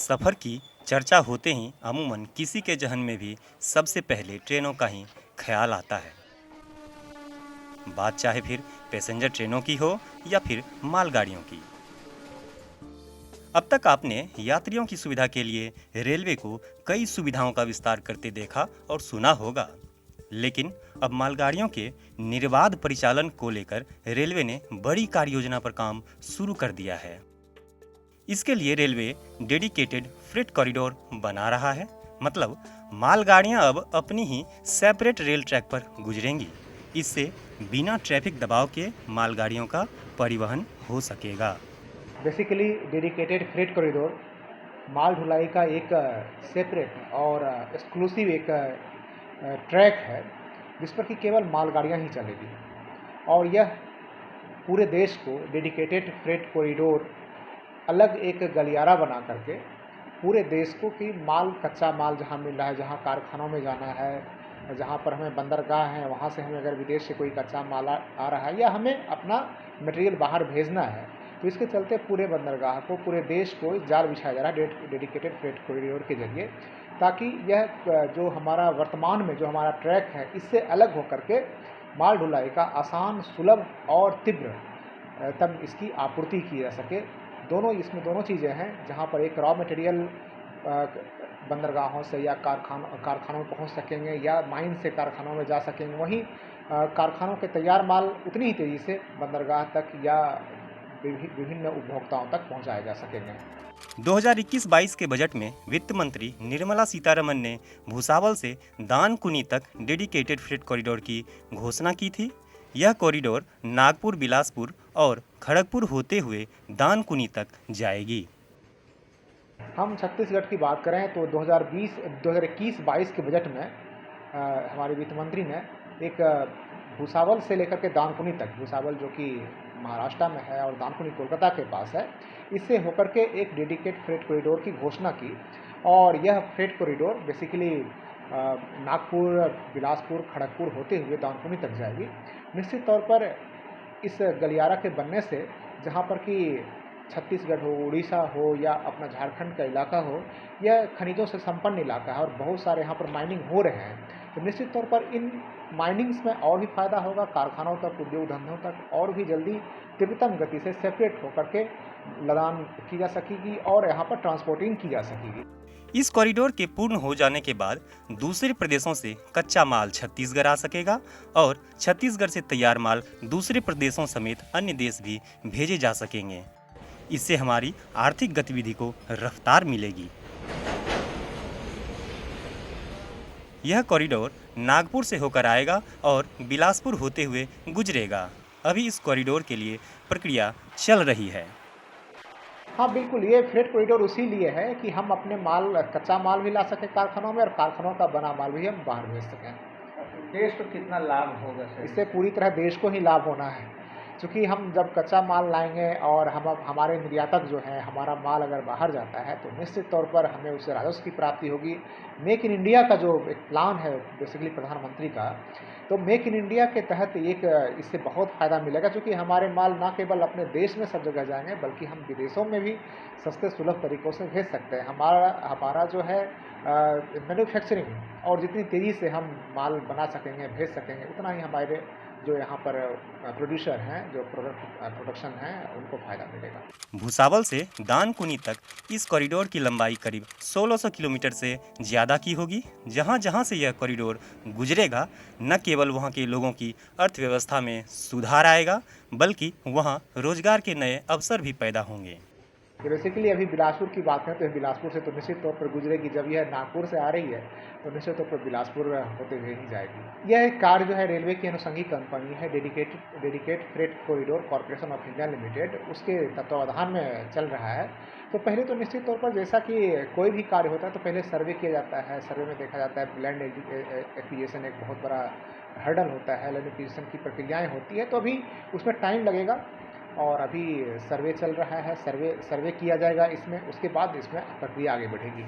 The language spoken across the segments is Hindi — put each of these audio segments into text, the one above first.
सफ़र की चर्चा होते ही अमूमन किसी के जहन में भी सबसे पहले ट्रेनों का ही ख्याल आता है। बात चाहे फिर पैसेंजर ट्रेनों की हो या फिर मालगाड़ियों की। अब तक आपने यात्रियों की सुविधा के लिए रेलवे को कई सुविधाओं का विस्तार करते देखा और सुना होगा, लेकिन अब मालगाड़ियों के निर्बाध परिचालन को लेकर रेलवे ने बड़ी कार्य योजना पर काम शुरू कर दिया है। इसके लिए रेलवे डेडिकेटेड फ्रेट कॉरिडोर बना रहा है, मतलब मालगाड़ियां अब अपनी ही सेपरेट रेल ट्रैक पर गुजरेंगी। इससे बिना ट्रैफिक दबाव के मालगाड़ियों का परिवहन हो सकेगा। बेसिकली डेडिकेटेड फ्रेट कॉरिडोर माल ढुलाई का एक सेपरेट और एक्सक्लूसिव एक ट्रैक है जिस पर कि केवल मालगाड़ियां ही चलेगी, और यह पूरे देश को डेडिकेटेड फ्रेट कॉरिडोर अलग एक गलियारा बना करके पूरे देश को कि माल कच्चा माल जहाँ मिल रहा है, जहाँ कारखानों में जाना है, जहाँ पर हमें बंदरगाह है, वहाँ से हमें अगर विदेश से कोई कच्चा माल आ रहा है या हमें अपना मटेरियल बाहर भेजना है, तो इसके चलते पूरे बंदरगाह को, पूरे देश को जाल बिछाया जा रहा है डेडिकेटेड फ्रेट कॉरिडोर के जरिए, ताकि यह जो हमारा वर्तमान में जो हमारा ट्रैक है इससे अलग होकर के माल ढुलाई का आसान, सुलभ और तीव्र तब इसकी आपूर्ति की जा सके। इसमें दोनों चीज़ें हैं, जहाँ पर एक रॉ मटेरियल बंदरगाहों से या कारखानों में पहुँच सकेंगे या माइन से कारखानों में जा सकेंगे, वहीं कारखानों के तैयार माल उतनी ही तेज़ी से बंदरगाह तक या विभिन्न उपभोक्ताओं तक पहुँचाए जा सकेंगे। 2021-22 के बजट में वित्त मंत्री निर्मला सीतारमण ने भुसावल से दानकुनी तक डेडिकेटेड फ्रेट कॉरिडोर की घोषणा की थी। यह कॉरिडोर नागपुर, बिलासपुर और खड़गपुर होते हुए दानकुनी तक जाएगी। हम छत्तीसगढ़ की बात करें तो 2021-22 के बजट में हमारे वित्त मंत्री ने एक भुसावल से लेकर के दानकुनी तक, भुसावल जो कि महाराष्ट्र में है और दानकुनी कोलकाता के पास है, इससे होकर के एक डेडिकेट फ्रेट कॉरिडोर की घोषणा की। और यह freight corridor basically Nagpur, Bilaspur, Kharagpur होते हुए दानकुनी तक जाएगी। निश्चित तौर पर इस गलियारा के बनने से, जहाँ पर कि छत्तीसगढ़ हो, उड़ीसा हो या अपना झारखंड का इलाका हो, यह खनिजों से संपन्न इलाका है और बहुत सारे यहाँ पर माइनिंग हो रहे हैं, तो निश्चित तौर पर इन माइनिंग्स में और भी फायदा होगा, कारखानों तक, उद्योग धंधों तक और भी जल्दी तीव्रतम गति से सेपरेट होकर के लदान की जा सकेगी और यहाँ पर ट्रांसपोर्टिंग की जा सकेगी। इस कॉरिडोर के पूर्ण हो जाने के बाद दूसरे प्रदेशों से कच्चा माल छत्तीसगढ़ आ सकेगा और छत्तीसगढ़ से तैयार माल दूसरे प्रदेशों समेत अन्य देश भी भेजे जा सकेंगे। इससे हमारी आर्थिक गतिविधि को रफ्तार मिलेगी। यह कॉरिडोर नागपुर से होकर आएगा और बिलासपुर होते हुए गुजरेगा। अभी इस कॉरिडोर के लिए प्रक्रिया चल रही है। हाँ बिल्कुल, ये फ्रेट कॉरिडोर इसीलिए है कि हम अपने माल, कच्चा माल भी ला सकें कारखानों में और कारखानों का बना माल भी हम बाहर भेज सकें। देश को कितना लाभ होगा सर? इससे पूरी तरह देश को ही लाभ होना है, क्योंकि हम जब कच्चा माल लाएंगे और हमारे निर्यातक जो हैं, हमारा माल अगर बाहर जाता है तो निश्चित तौर पर हमें उससे राजस्व की प्राप्ति होगी। मेक इन इंडिया का जो एक प्लान है बेसिकली प्रधानमंत्री का, तो मेक इन इंडिया के तहत इससे बहुत फ़ायदा मिलेगा, क्योंकि हमारे माल न केवल अपने देश में सब जगह जाएंगे बल्कि हम विदेशों में भी सस्ते सुलभ तरीक़ों से भेज सकते हैं। हमारा जो है मैन्युफैक्चरिंग और जितनी तेज़ी से हम माल बना सकेंगे, भेज सकेंगे, उतना ही हमारे जो यहाँ पर प्रोड्यूसर हैं, जो प्रोडक्शन है, उनको फ़ायदा मिलेगा। भुसावल से दानकुनी तक इस कॉरिडोर की लंबाई करीब 1600 किलोमीटर से ज़्यादा की होगी। जहाँ जहाँ से यह कॉरिडोर गुजरेगा, न केवल वहाँ के लोगों की अर्थव्यवस्था में सुधार आएगा, बल्कि वहाँ रोजगार के नए अवसर भी पैदा होंगे। बेसिकली अभी बिलासपुर की बात करें तो बिलासपुर से तो निश्चित तौर पर गुजरेगी। जब यह नागपुर से आ रही है तो निश्चित तौर पर बिलासपुर होते हुए ही जाएगी। यह एक कार्य जो है रेलवे की अनुषंगी कंपनी है dedicate freight corridor corporation of India limited, उसके तत्वावधान में चल रहा है। तो पहले तो निश्चित तौर पर जैसा कि कोई भी कार्य होता है तो पहले सर्वे किया जाता है। सर्वे में देखा जाता है लैंड एक्विजिशन एक बहुत बड़ा हर्डल होता है, लैंड एक्विजिशन की प्रक्रियाएँ होती है, तो अभी उसमें टाइम लगेगा और अभी सर्वे चल रहा है। सर्वे किया जाएगा इसमें, उसके बाद इसमें प्रक्रिया आगे बढ़ेगी।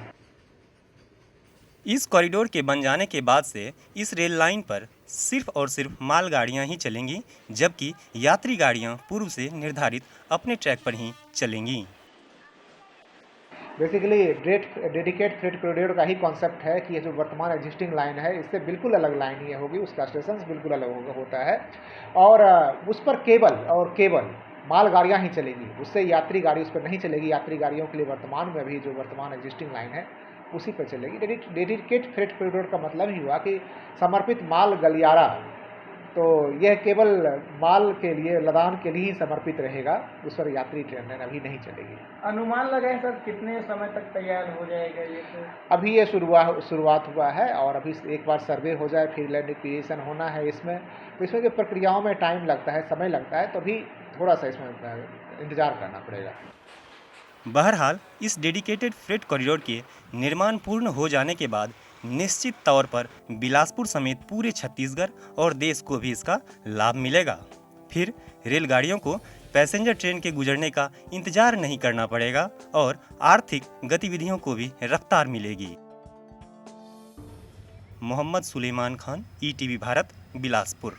इस कॉरिडोर के बन जाने के बाद से इस रेल लाइन पर सिर्फ और सिर्फ मालगाड़ियां ही चलेंगी, जबकि यात्री गाड़ियां पूर्व से निर्धारित अपने ट्रैक पर ही चलेंगी। बेसिकली डेडिकेट फ्रेट कॉरिडोर का ही कॉन्सेप्ट है कि ये जो वर्तमान एग्जिस्टिंग लाइन है इससे बिल्कुल अलग लाइन ये होगी, उसका स्टेशन बिल्कुल अलग होता है और उस पर केवल मालगाड़ियाँ ही चलेगी, उससे यात्री गाड़ी उस पर नहीं चलेगी। यात्री गाड़ियों के लिए वर्तमान में अभी जो वर्तमान एग्जिस्टिंग लाइन है उसी पर चलेगी। डेडिकेट फ्रेट कॉरिडोर का मतलब ही हुआ कि समर्पित माल गलियारा, तो यह केवल माल के लिए, लदान के लिए ही समर्पित रहेगा, उस पर यात्री ट्रेन अभी नहीं चलेगी। अनुमान लगाए सर कितने समय तक तैयार हो जाएगा ये? तो अभी ये शुरुआत हुआ है और अभी एक बार सर्वे हो जाए, फिर लैंड एक्विजिशन होना है इसमें, तो इसमें जो प्रक्रियाओं में टाइम लगता है, समय लगता है, तो अभी थोड़ा सा इसमें इंतजार करना पड़ेगा। बहरहाल इस डेडिकेटेड फ्रेट कॉरिडोर के निर्माण पूर्ण हो जाने के बाद निश्चित तौर पर बिलासपुर समेत पूरे छत्तीसगढ़ और देश को भी इसका लाभ मिलेगा। फिर रेलगाड़ियों को पैसेंजर ट्रेन के गुजरने का इंतजार नहीं करना पड़ेगा और आर्थिक गतिविधियों को भी रफ्तार मिलेगी। मोहम्मद सुलेमान खान, ETV भारत, बिलासपुर।